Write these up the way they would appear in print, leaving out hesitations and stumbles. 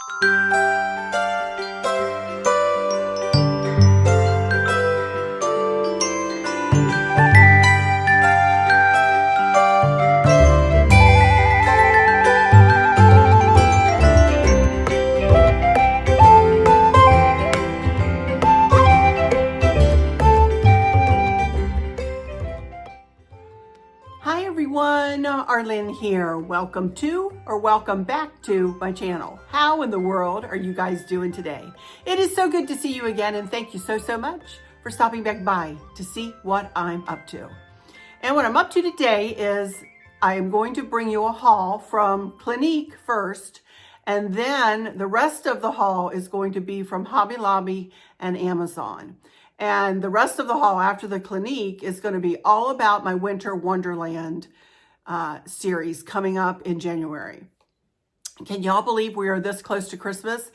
Hi everyone, Arlene here. Welcome to or welcome back to my channel. How in the world are you guys doing today? It is so good to see you again, and thank you so much for stopping back by to see what I'm up to. And what I'm up to today is I am going to bring you a haul from Clinique first, and then the rest of the haul is going to be from Hobby Lobby and Amazon. And the rest of the haul after the Clinique is going to be all about my Winter Wonderland series coming up in January. Can y'all believe we are this close to Christmas?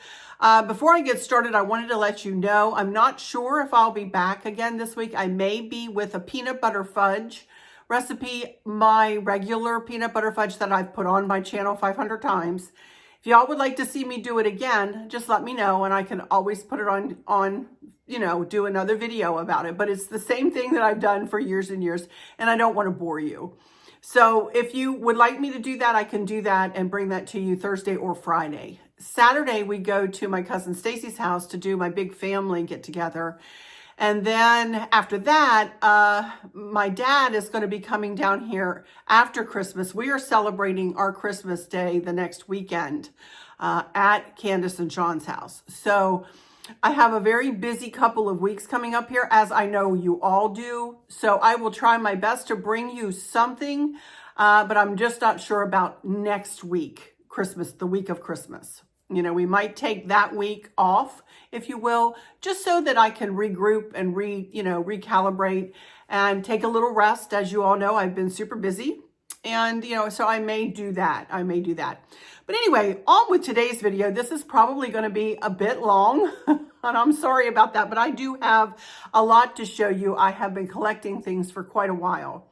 Before I get started, I wanted to let you know, I'm not sure if I'll be back again this week. I may be with a peanut butter fudge recipe, my regular peanut butter fudge that I've put on my channel 500 times. If y'all would like to see me do it again, just let me know and I can always put it on do another video about it. But it's the same thing that I've done for years and years, and I don't want to bore you. So if you would like me to do that, I can do that and bring that to you Thursday or Friday. Saturday, we go to my cousin Stacy's house to do my big family get together. And then after that, my dad is going to be coming down here after Christmas. We are celebrating our Christmas day the next weekend at Candace and Sean's house. So I have a very busy couple of weeks coming up here, as I know you all do. So I will try my best to bring you something, but I'm just not sure about next week, Christmas, the week of Christmas. You know, we might take that week off, if you will, just so that I can regroup and recalibrate and take a little rest. As you all know, I've been super busy. And, so I may do that. But anyway, on with today's video. This is probably going to be a bit long, and I'm sorry about that, but I do have a lot to show you. I have been collecting things for quite a while.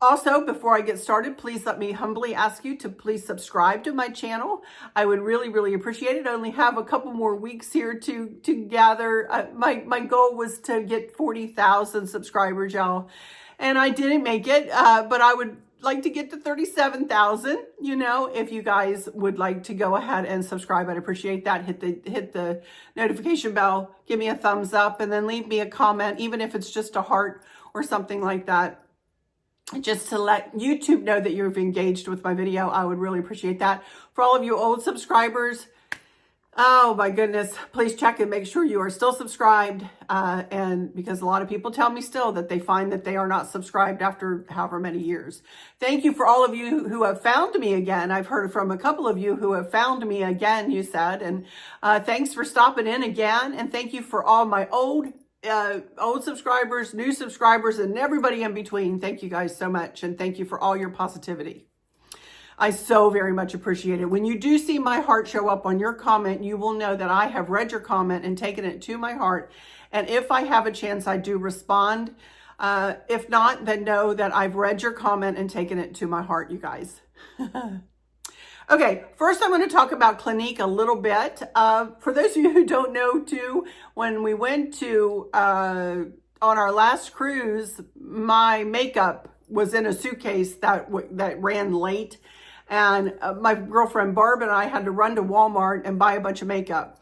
Also, before I get started, please let me humbly ask you to please subscribe to my channel. I would really appreciate it. I only have a couple more weeks here to gather. My goal was to get 40,000 subscribers, y'all. And I didn't make it, but I would like to get to 37,000. If you guys would like to go ahead and subscribe, I'd appreciate that. Hit the notification bell, give me a thumbs up, and then leave me a comment, even if it's just a heart or something like that, just to let YouTube know that you've engaged with my video. I would really appreciate that. For all of you old subscribers, oh my goodness, please check and make sure you are still subscribed. And because a lot of people tell me still that they find that they are not subscribed after however many years. Thank you for all of you who have found me again. I've heard from a couple of you who have found me again, you said. And thanks for stopping in again. And thank you for all my old subscribers, new subscribers, and everybody in between. Thank you guys so much. And thank you for all your positivity. I so very much appreciate it. When you do see my heart show up on your comment, you will know that I have read your comment and taken it to my heart. And if I have a chance, I do respond. If not, then know that I've read your comment and taken it to my heart, you guys. Okay, first I'm going to talk about Clinique a little bit. For those of you who don't know too, when we went to, on our last cruise, my makeup was in a suitcase that ran late. And my girlfriend Barb and I had to run to Walmart and buy a bunch of makeup.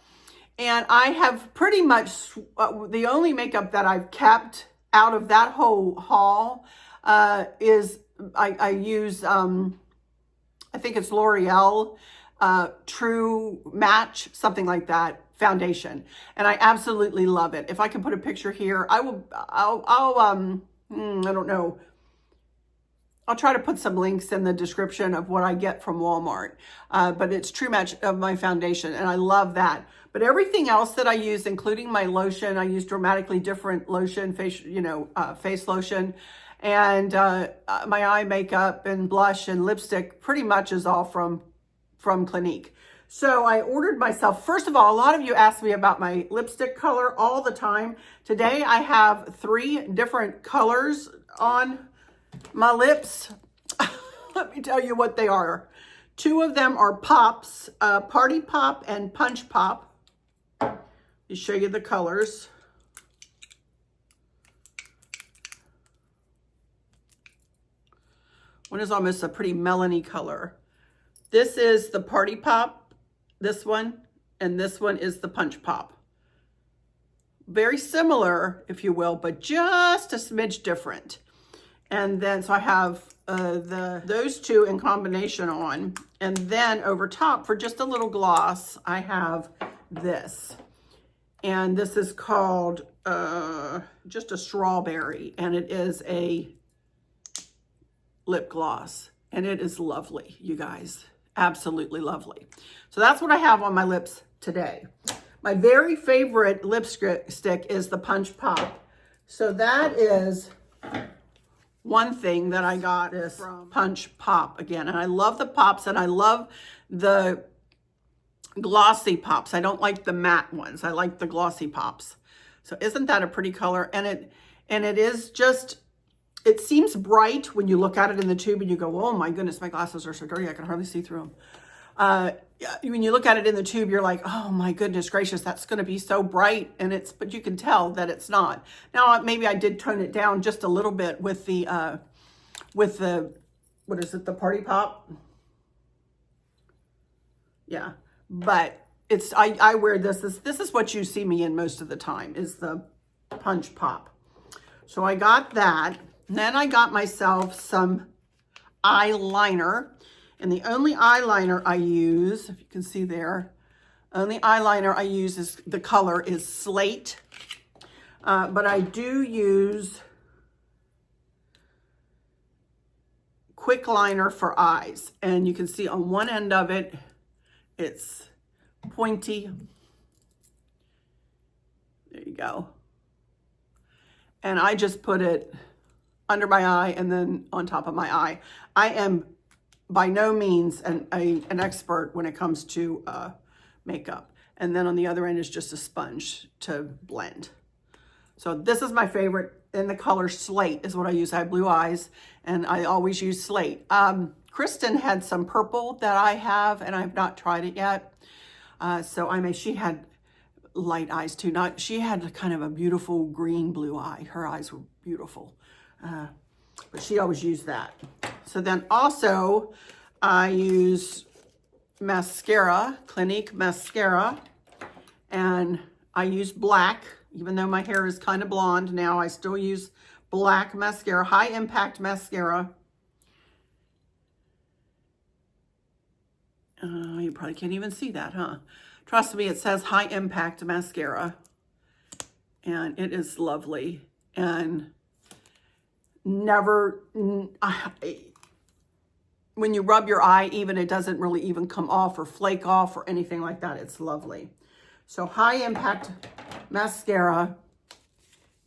And I have pretty much, the only makeup that I've kept out of that whole haul is, I use, I think it's L'Oreal True Match, something like that, foundation. And I absolutely love it. If I can put a picture here, I don't know. I'll try to put some links in the description of what I get from Walmart, but it's True Match of my foundation, and I love that. But everything else that I use, including my lotion, I use dramatically different lotion, face lotion, and my eye makeup and blush and lipstick pretty much is all from Clinique. So I ordered myself, first of all, a lot of you ask me about my lipstick color all the time. Today I have 3 different colors on my lips. Let me tell you what they are. Two of them are pops, Party Pop and Punch Pop. Let me show you the colors. One is almost a pretty melony color. This is the Party Pop, this one, and this one is the Punch Pop. Very similar, if you will, but just a smidge different. And then, so I have those two in combination on. And then over top, for just a little gloss, I have this. And this is called just a strawberry. And it is a lip gloss. And it is lovely, you guys. Absolutely lovely. So that's what I have on my lips today. My very favorite lipstick is the Punch Pop. So that is one thing that I got is from Punch Pop again. And I love the pops and I love the glossy pops. I don't like the matte ones. I like the glossy pops. So isn't that a pretty color? And it is just, it seems bright when you look at it in the tube and you go, oh my goodness, my glasses are so dirty, I can hardly see through them. When you look at it in the tube, you're like, oh my goodness gracious, that's going to be so bright. And but you can tell that it's not. Now, maybe I did tone it down just a little bit with the, what is it, the Party Pop? Yeah, but it's, I wear this is what you see me in most of the time, is the Punch Pop. So I got that. And then I got myself some eyeliner. And the only eyeliner I use, if you can see there, only eyeliner I use is, the color is Slate. But I do use Quickliner for eyes. And you can see on one end of it, it's pointy. There you go. And I just put it under my eye and then on top of my eye. I am by no means an expert when it comes to makeup. And then on the other end is just a sponge to blend. So this is my favorite, and the color Slate is what I use. I have blue eyes and I always use Slate. Kristen had some purple that I have and I've not tried it yet. She had light eyes too. She had kind of a beautiful green blue eye. Her eyes were beautiful. But she always used that. So then also I use mascara, Clinique mascara, and I use black, even though my hair is kind of blonde now, I still use black mascara, high impact mascara. You probably can't even see that, huh? Trust me, it says high impact mascara, and it is lovely. And never, when you rub your eye, even it doesn't really even come off or flake off or anything like that. It's lovely. So high impact mascara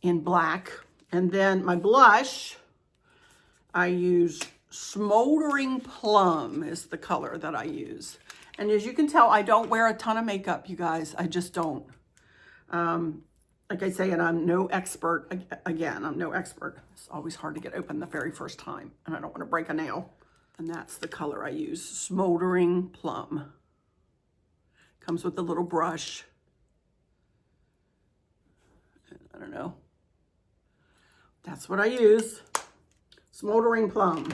in black. And then my blush, I use Smoldering Plum is the color that I use. And as you can tell, I don't wear a ton of makeup, you guys. I just don't. Like I say, and I'm no expert. Again, I'm no expert. It's always hard to get open the very first time, and I don't want to break a nail. And that's the color I use, Smoldering Plum. Comes with a little brush. I don't know. That's what I use, Smoldering Plum.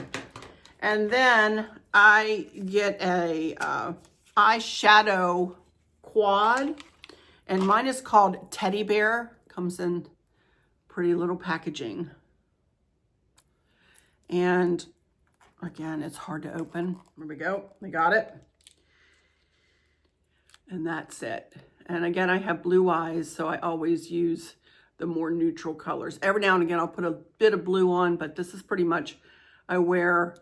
And then I get a eyeshadow quad. And mine is called Teddy Bear. Comes in pretty little packaging. And again, it's hard to open. There we go. We got it. And that's it. And again, I have blue eyes, so I always use the more neutral colors. Every now and again, I'll put a bit of blue on, but this is pretty much, I wear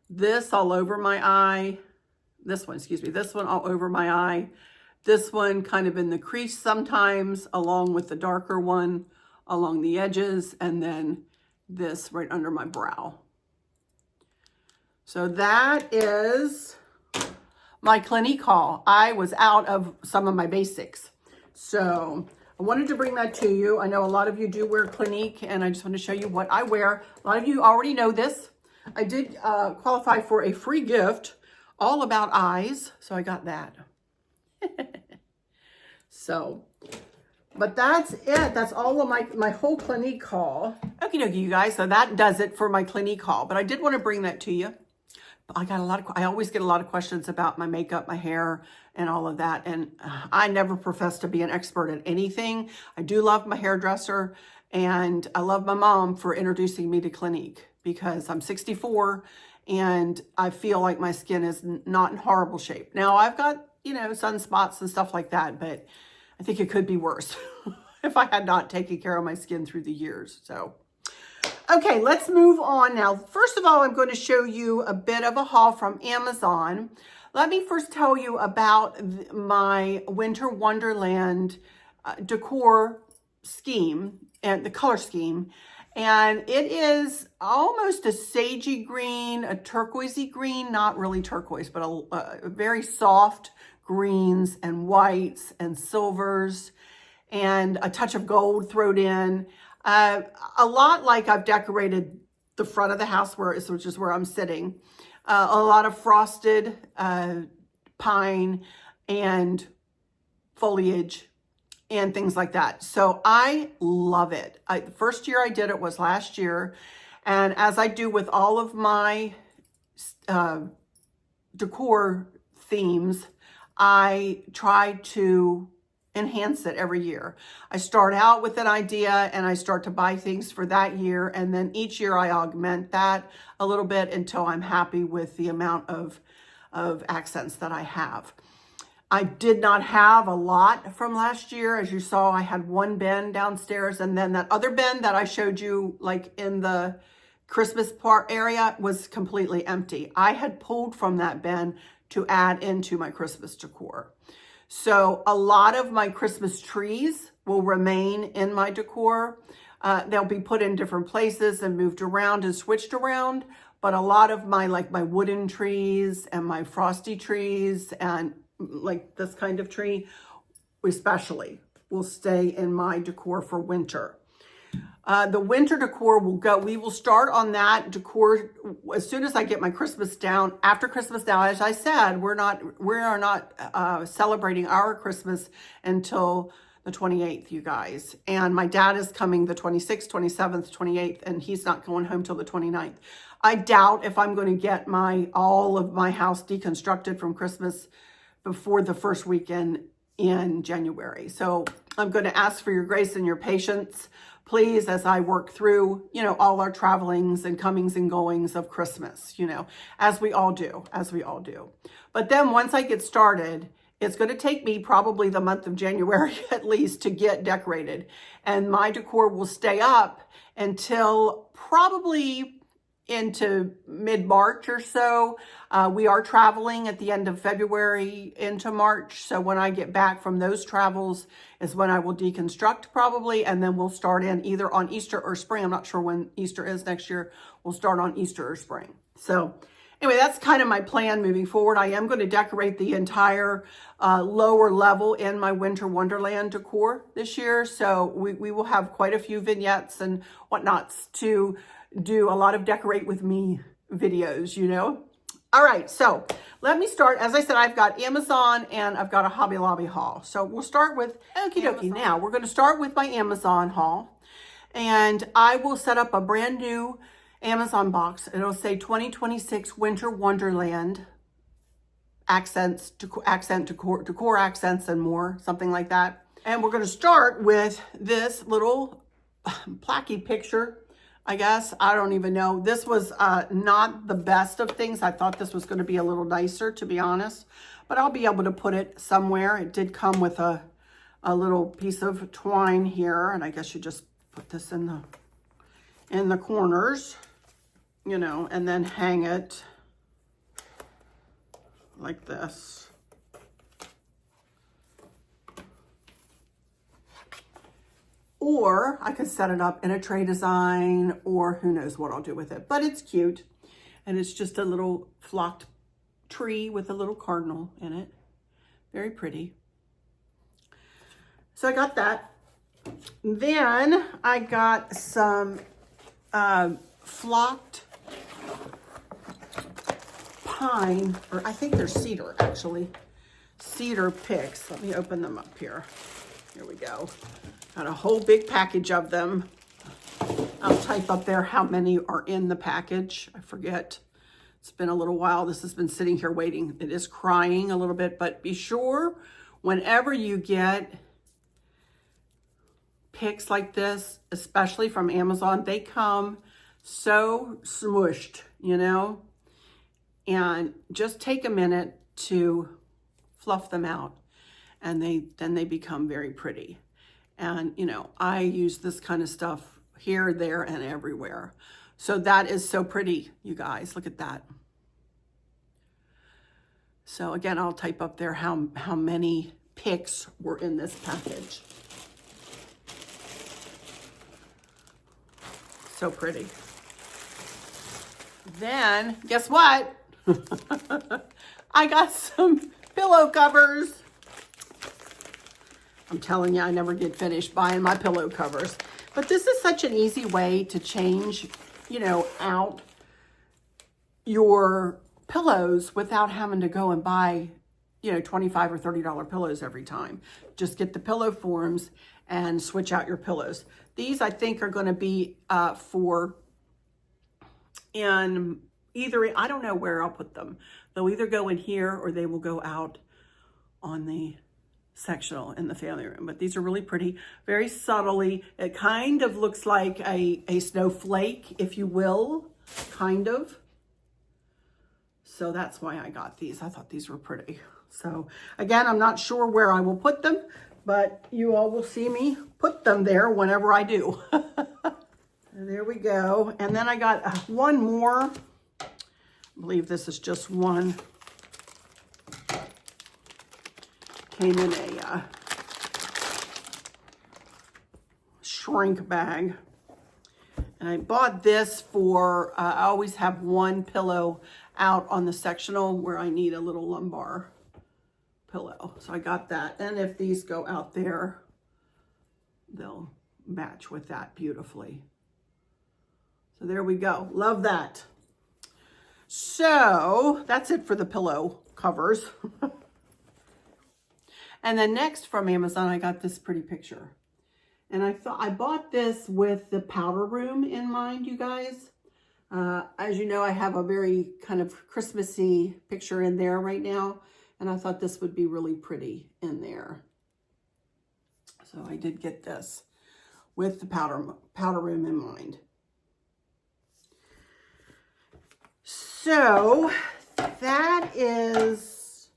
this all over my eye. This one all over my eye. This one kind of in the crease sometimes, along with the darker one along the edges, and then this right under my brow. So that is my Clinique haul. I was out of some of my basics. So I wanted to bring that to you. I know a lot of you do wear Clinique, and I just want to show you what I wear. A lot of you already know this. I did qualify for a free gift all about eyes. So I got that. So, but that's it. That's all of my whole Clinique haul. Okie dokie, you guys. So that does it for my Clinique haul. But I did want to bring that to you. I always get a lot of questions about my makeup, my hair, and all of that. And I never profess to be an expert at anything. I do love my hairdresser, and I love my mom for introducing me to Clinique because I'm 64 and I feel like my skin is not in horrible shape. Now I've got, you know, sunspots and stuff like that, but I think it could be worse if I had not taken care of my skin through the years. So, okay, let's move on now. First of all, I'm going to show you a bit of a haul from Amazon. Let me first tell you about my Winter Wonderland decor scheme and the color scheme. And it is almost a sagey green, a turquoisey green, not really turquoise, but a very soft greens and whites and silvers and a touch of gold thrown in. A lot like I've decorated the front of the house, which is where I'm sitting. A lot of frosted pine and foliage and things like that. So I love it. The first year I did it was last year. And as I do with all of my decor themes, I try to enhance it every year. I start out with an idea and I start to buy things for that year. And then each year I augment that a little bit until I'm happy with the amount of accents that I have. I did not have a lot from last year. As you saw, I had one bin downstairs, and then that other bin that I showed you like in the Christmas part area was completely empty. I had pulled from that bin to add into my Christmas decor. So a lot of my Christmas trees will remain in my decor. They'll be put in different places and moved around and switched around. But a lot of my wooden trees and my frosty trees and like this kind of tree especially will stay in my decor for winter. The winter decor we will start on that decor as soon as I get my Christmas down. After Christmas now, as I said, we are not celebrating our Christmas until the 28th, you guys. And my dad is coming the 26th, 27th, 28th, and he's not going home till the 29th. I doubt if I'm going to get all of my house deconstructed from Christmas before the first weekend in January. So I'm going to ask for your grace and your patience, please, as I work through, all our travelings and comings and goings of Christmas, as we all do. But then once I get started, it's going to take me probably the month of January at least to get decorated. And my decor will stay up until probably into mid-March or so. We are traveling at the end of February into March. So when I get back from those travels is when I will deconstruct probably. And then we'll start in either on Easter or spring. I'm not sure when Easter is next year. We'll start on Easter or spring. So anyway, that's kind of my plan moving forward. I am going to decorate the entire lower level in my Winter Wonderland decor this year. So we will have quite a few vignettes and whatnots to do a lot of decorate with me videos, All right, so let me start. As I said, I've got Amazon and I've got a Hobby Lobby haul. So we'll start with, okie dokie. Now we're going to start with my Amazon haul, and I will set up a brand new Amazon box. It'll say 2026 Winter Wonderland accents, decor accents and more, something like that. And we're going to start with this little placky picture, I guess. I don't even know. This was not the best of things. I thought this was going to be a little nicer, to be honest. But I'll be able to put it somewhere. It did come with a little piece of twine here. And I guess you just put this in the corners, and then hang it like this. Or I could set it up in a tray design, or who knows what I'll do with it. But it's cute. And it's just a little flocked tree with a little cardinal in it. Very pretty. So I got that. Then I got some flocked pine, or I think they're cedar actually. Cedar picks. Let me open them up here. Here we go. Got a whole big package of them. I'll type up there how many are in the package. I forget. It's been a little while. This has been sitting here waiting. It is crying a little bit, but be sure whenever you get picks like this, especially from Amazon, they come so smooshed, you know, and just take a minute to fluff them out, and then they become very pretty. And you know, I use this kind of stuff here, there, and everywhere. So that is so pretty, you guys. Look at that. So again, I'll type up there how many picks were in this package. So pretty. Then, guess what? I got some pillow covers. I'm telling you, I never get finished buying my pillow covers. But this is such an easy way to change, you know, out your pillows without having to go and buy, you know, $25 or $30 pillows every time. Just get the pillow forms and switch out your pillows. These, I think, are going to be for in either, I don't know where I'll put them. They'll either go in here or they will go out on the sectional in the family room. But these are really pretty, very subtly. It kind of looks like a snowflake, if you will, kind of. So that's why I got these. I thought these were pretty. So again, I'm not sure where I will put them, but you all will see me put them there whenever I do. There we go. And then I got one more. I believe this is just one. Came in a shrink bag. And I bought this for, I always have one pillow out on the sectional where I need a little lumbar pillow. So I got that. And if these go out there, they'll match with that beautifully. So there we go. Love that. So that's it for the pillow covers. And then next from Amazon, I got this pretty picture. And I bought this with the powder room in mind, you guys. As you know, I have a very kind of Christmassy picture in there right now. And I thought this would be really pretty in there. So I did get this with the powder room in mind. So that is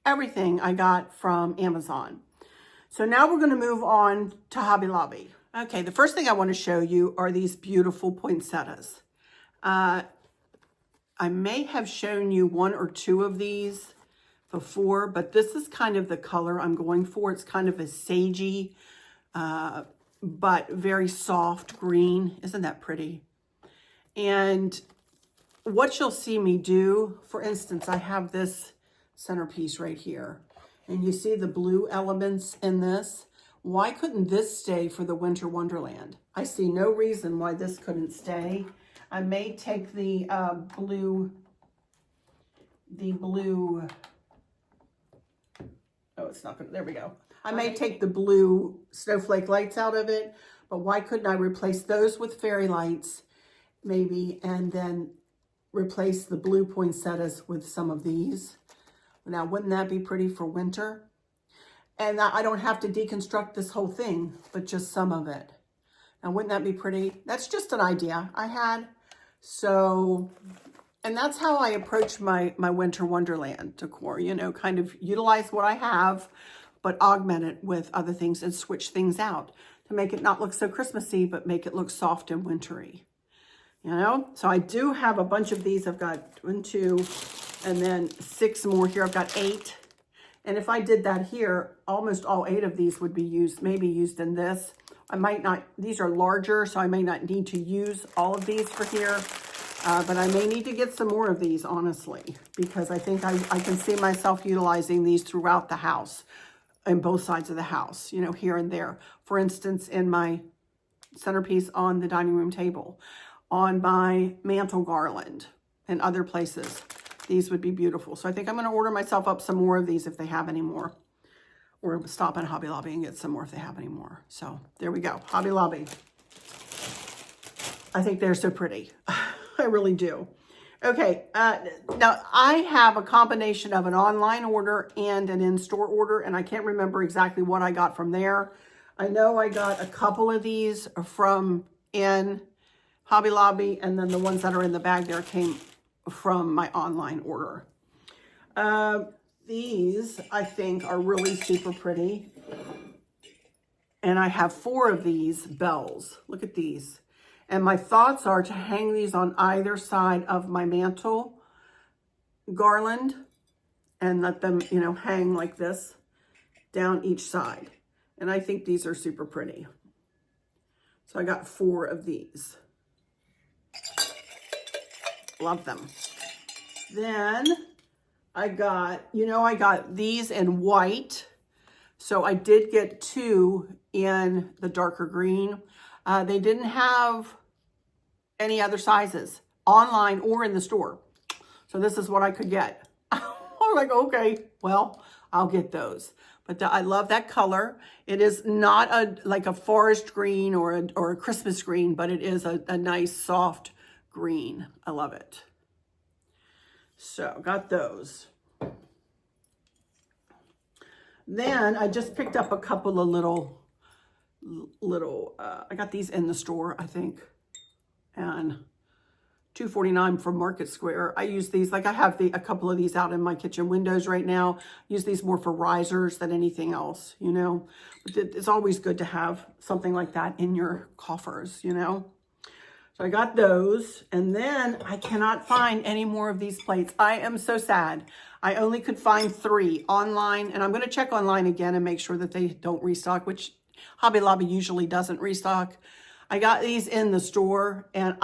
everything I got from Amazon. So now we're going to move on to Hobby Lobby. Okay, the first thing I want to show you are these beautiful poinsettias. I may have shown you one or two of these before, but this is kind of the color I'm going for. It's kind of a sagey, but very soft green. Isn't that pretty? And what you'll see me do, for instance, I have this centerpiece right here. And you see the blue elements in this. Why couldn't this stay for the Winter Wonderland? I see no reason why this couldn't stay. I may take the blue, oh, it's not gonna, there we go. I may take the blue snowflake lights out of it, but why couldn't I replace those with fairy lights, maybe, and then replace the blue poinsettias with some of these? Now, wouldn't that be pretty for winter? And I don't have to deconstruct this whole thing, but just some of it. Now, wouldn't that be pretty? That's just an idea I had. So, and that's how I approach my Winter Wonderland decor, you know, kind of utilize what I have, but augment it with other things and switch things out to make it not look so Christmassy, but make it look soft and wintry, you know? So I do have a bunch of these. I've got 1, 2, and then 6 more here. I've got 8. And if I did that here, almost all 8 of these would be used, maybe used in this. I might not, these are larger, so I may not need to use all of these for here. But I may need to get some more of these, honestly, because I think I can see myself utilizing these throughout the house, in both sides of the house, you know, here and there. For instance, in my centerpiece on the dining room table, on my mantle garland, and other places. These would be beautiful. So I think I'm going to order myself up some more of these if they have any more. Or stop at Hobby Lobby and get some more if they have any more. So there we go. Hobby Lobby. I think they're so pretty. I really do. Okay, now I have a combination of an online order and an in-store order, and I can't remember exactly what I got from there. I know I got a couple of these from in Hobby Lobby, and then the ones that are in the bag there came from my online order. These, I think, are really super pretty. And I have 4 of these bells. Look at these. And my thoughts are to hang these on either side of my mantle garland and let them, you know, hang like this down each side. And I think these are super pretty. So I got 4 of these. Love them. Then I got, you know, I got these in white. So I did get 2 in the darker green. They didn't have any other sizes online or in the store. So this is what I could get. I'm like, okay, well, I'll get those. But I love that color. It is not like a forest green or a Christmas green, but it is a nice soft green. I love it. So got those. Then I just picked up a couple of little, I got these in the store, I think, and $2.49 from Market Square. I use these, like I have a couple of these out in my kitchen windows right now. Use these more for risers than anything else, you know. But it's always good to have something like that in your coffers, you know. So I got those, and then I cannot find any more of these plates. I am so sad. I only could find 3 online, and I'm going to check online again and make sure that they don't restock, which Hobby Lobby usually doesn't restock. I got these in the store, and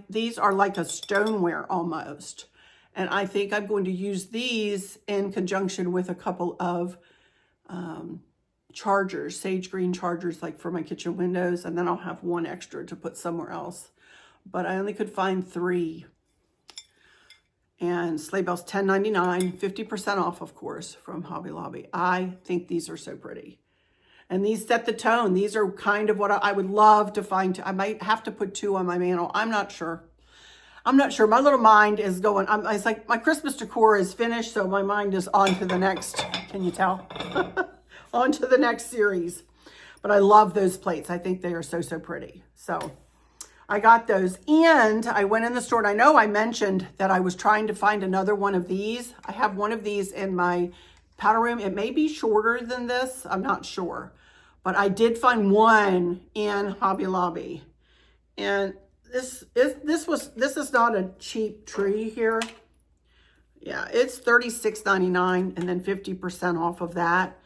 these are like a stoneware almost. And I think I'm going to use these in conjunction with a couple of chargers, sage green chargers, like for my kitchen windows, and then I'll have 1 extra to put somewhere else. But I only could find 3. And Sleigh Bells $10.99, 50% off, of course, from Hobby Lobby. I think these are so pretty. And these set the tone. These are kind of what I would love to find. I might have to put 2 on my mantle. I'm not sure. I'm not sure. My little mind is going. It's like my Christmas decor is finished, so my mind is on to the next. Can you tell? On to the next series. But I love those plates. I think they are so, so pretty. So I got those. And I went in the store, and I know I mentioned that I was trying to find another one of these. I have one of these in my powder room. It may be shorter than this. I'm not sure. But I did find one in Hobby Lobby. And this is not a cheap tree here. Yeah, it's $36.99 and then 50% off of that.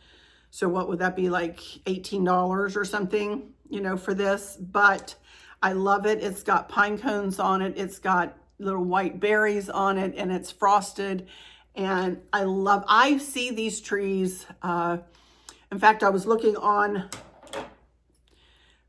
So what would that be, like $18 or something, you know, for this? But I love it. It's got pine cones on it. It's got little white berries on it, and it's frosted. And I see these trees. In fact, I was looking on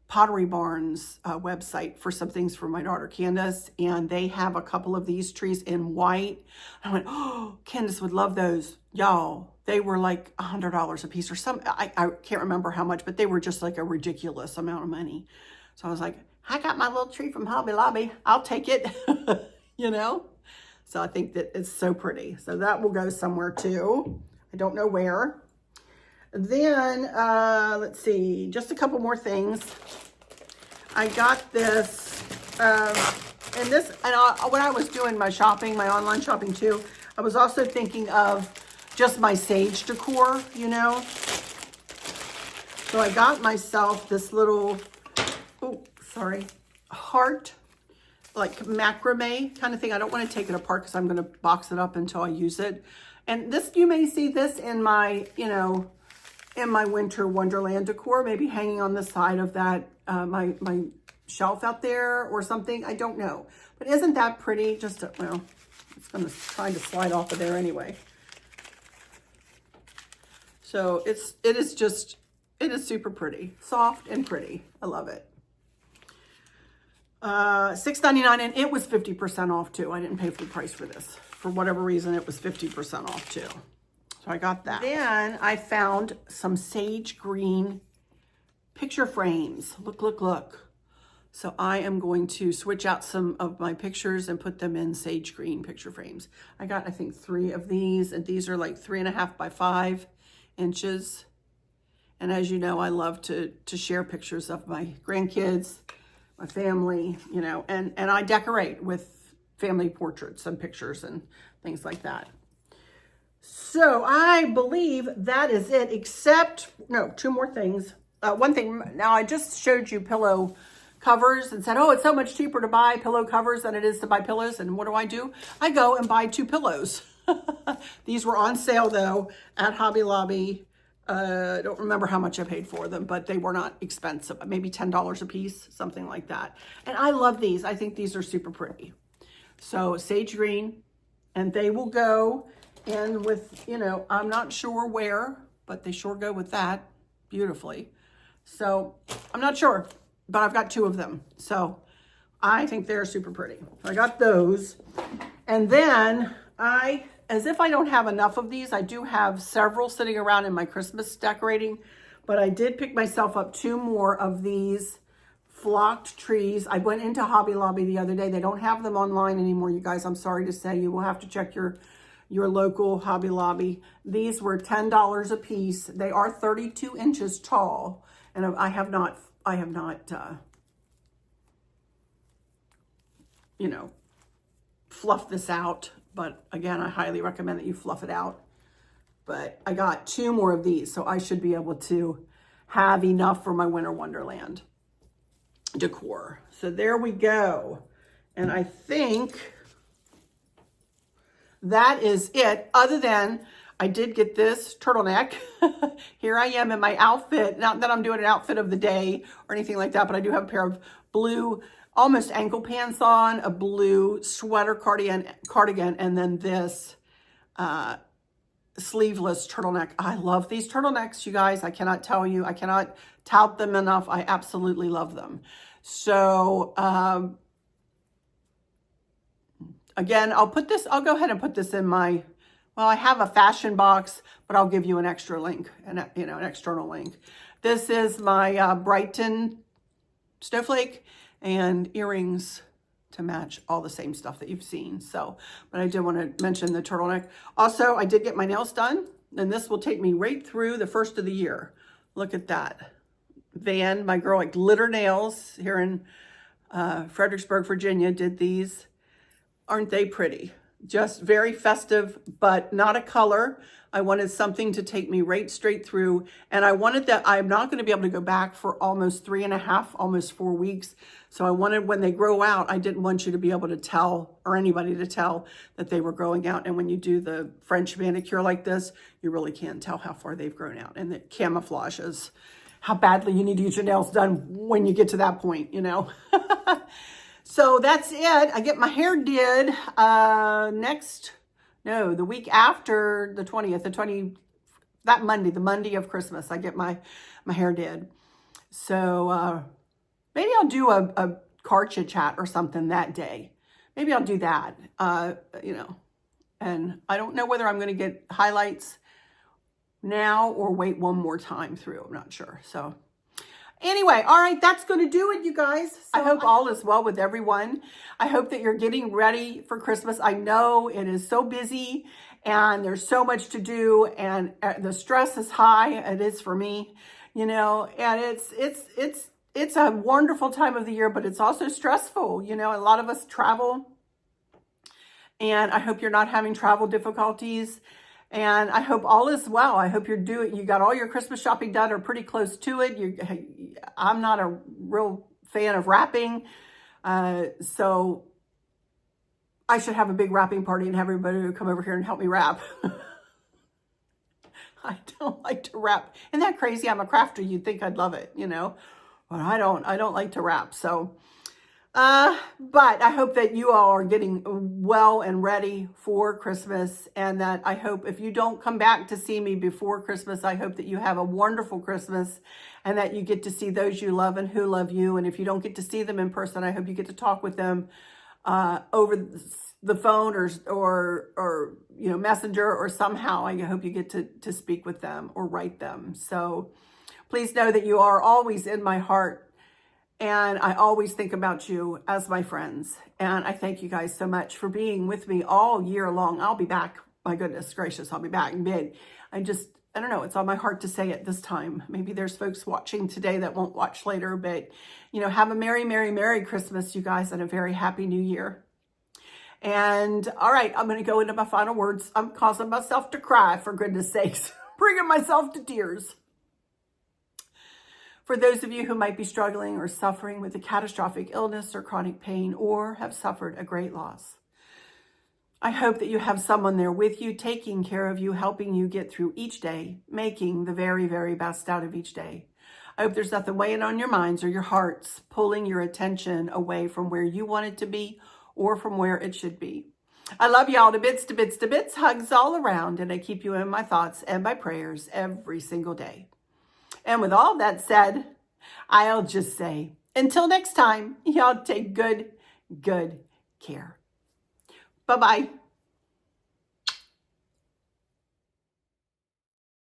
Pottery Barn's website for some things for my daughter Candace, and they have a couple of these trees in white. I went, oh, Candace would love those. Y'all, they were like $100 a piece or something. I can't remember how much, but they were just like a ridiculous amount of money. So I was like, I got my little tree from Hobby Lobby. I'll take it, you know? So I think that it's so pretty. So that will go somewhere too. I don't know where. Then, let's see, just a couple more things. I got this, when I was doing my shopping, my online shopping too, I was also thinking of just my sage decor, you know. So I got myself this little, heart, like macrame kind of thing. I don't want to take it apart because I'm going to box it up until I use it. And this, you may see this in my, you know, in my winter Wonderland decor, maybe hanging on the side of that, my shelf out there or something. I don't know. But isn't that pretty? Well, it's going to try to slide off of there anyway. So it is super pretty. Soft and pretty. I love it. $6.99, and it was 50% off too. I didn't pay full price for this. For whatever reason, it was 50% off too. So I got that. Then I found some sage green picture frames. Look, look, look. So I am going to switch out some of my pictures and put them in sage green picture frames. I got, I think, 3 of these, and these are like 3.5 by 5 inches. And as you know, I love to share pictures of my grandkids, my family, you know, and I decorate with family portraits and pictures and things like that. So I believe that is it, except, no, 2 more things. One thing, now I just showed you pillow covers and said, oh, it's so much cheaper to buy pillow covers than it is to buy pillows. And what do? I go and buy 2 pillows. These were on sale though at Hobby Lobby. I don't remember how much I paid for them, but they were not expensive, maybe $10 a piece, something like that. And I love these. I think these are super pretty. So sage green, and they will go in with, you know, I'm not sure where, but they sure go with that beautifully. So I'm not sure, but I've got 2 of them. So I think they're super pretty. I got those. And then as if I don't have enough of these, I do have several sitting around in my Christmas decorating, but I did pick myself up 2 more of these flocked trees. I went into Hobby Lobby the other day. They don't have them online anymore, you guys. I'm sorry to say. You will have to check your local Hobby Lobby. These were $10 a piece. They are 32 inches tall, and I have not, you know, fluffed this out. But again, I highly recommend that you fluff it out. But I got 2 more of these, so I should be able to have enough for my Winter Wonderland decor. So there we go. And I think that is it, other than I did get this turtleneck. Here I am in my outfit. Not that I'm doing an outfit of the day or anything like that, but I do have a pair of blue, almost ankle pants on, a blue sweater cardigan, and then this sleeveless turtleneck. I love these turtlenecks, you guys. I cannot tell you. I cannot tout them enough. I absolutely love them. So, again, I'll go ahead and put this in my, well, I have a fashion box, but I'll give you an extra link, an external link. This is my Brighton snowflake and earrings to match all the same stuff that you've seen. So, but I did want to mention the turtleneck. Also, I did get my nails done, and this will take me right through the first of the year. Look at that. Van, my girl at Glitter Nails here in Fredericksburg, Virginia, did these. Aren't they pretty? Just very festive, but not a color. I wanted something to take me right straight through. And I wanted that, I'm not going to be able to go back for almost 3.5, almost 4 weeks. So I wanted, when they grow out, I didn't want you to be able to tell, or anybody to tell, that they were growing out. And when you do the French manicure like this, you really can't tell how far they've grown out. And it camouflages how badly you need to get your nails done when you get to that point, you know. So that's it. I get my hair did the week after the 20th, that Monday, the Monday of Christmas, I get my hair did. So maybe I'll do a card chit chat or something that day. Maybe I'll do that, you know, and I don't know whether I'm going to get highlights now or wait one more time through. I'm not sure. So anyway, all right, that's going to do it, you guys. So I hope all is well with everyone. I hope that you're getting ready for Christmas. I know it is so busy and there's so much to do, and the stress is high. It is for me, you know, and it's a wonderful time of the year, but it's also stressful. You know, a lot of us travel, and I hope you're not having travel difficulties. And I hope all is well. I hope you got all your Christmas shopping done or pretty close to it. I'm not a real fan of wrapping. So I should have a big wrapping party and have everybody come over here and help me wrap. I don't like to wrap. Isn't that crazy? I'm a crafter. You'd think I'd love it, you know, but I don't like to wrap. So But I hope that you all are getting well and ready for Christmas, and that I hope if you don't come back to see me before Christmas, I hope that you have a wonderful Christmas and that you get to see those you love and who love you. And if you don't get to see them in person, I hope you get to talk with them over the phone or Messenger or somehow. I hope you get to speak with them or write them. So please know that you are always in my heart. And I always think about you as my friends. And I thank you guys so much for being with me all year long. I'll be back. My goodness gracious, I'll be back in bed. I don't know, it's on my heart to say it this time. Maybe there's folks watching today that won't watch later, but have a Merry, Merry, Merry Christmas, you guys, and a very Happy New Year. And all right, I'm going to go into my final words. I'm causing myself to cry, for goodness sakes, bringing myself to tears. For those of you who might be struggling or suffering with a catastrophic illness or chronic pain or have suffered a great loss, I hope that you have someone there with you, taking care of you, helping you get through each day, making the very, very best out of each day. I hope there's nothing weighing on your minds or your hearts, pulling your attention away from where you want it to be or from where it should be. I love y'all to bits, to bits, to bits, hugs all around, and I keep you in my thoughts and my prayers every single day. And with all that said, I'll just say, until next time, y'all take good care. Bye-bye.